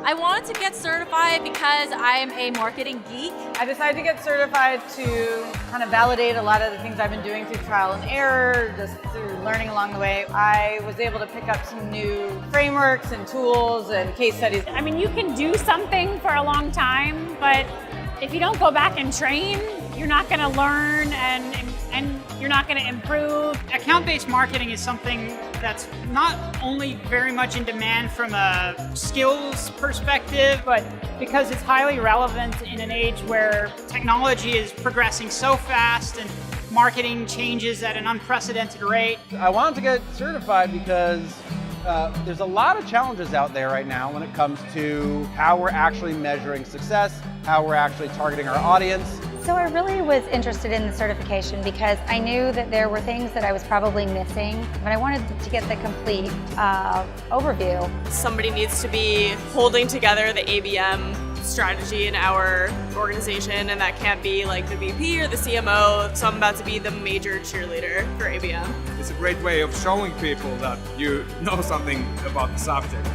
I wanted to get certified because I'm a marketing geek. I decided to get certified to kind of validate a lot of the things I've been doing through trial and error, just through learning along the way. I was able to pick up some new frameworks and tools and case studies. I mean, you can do something for a long time, but if you don't go back and train, you're not going to learn and you're not going to improve. Account-based marketing is something that's not only very much in demand from a skills perspective, but because it's highly relevant in an age where technology is progressing so fast and marketing changes at an unprecedented rate. I wanted to get certified because there's a lot of challenges out there right now when it comes to how we're actually measuring success, how we're actually targeting our audience. So I really was interested in the certification because I knew that there were things that I was probably missing, but I wanted to get the complete overview. Somebody needs to be holding together the ABM strategy in our organization, and that can't be like the VP or the CMO, so I'm about to be the major cheerleader for ABM. It's a great way of showing people that you know something about the subject.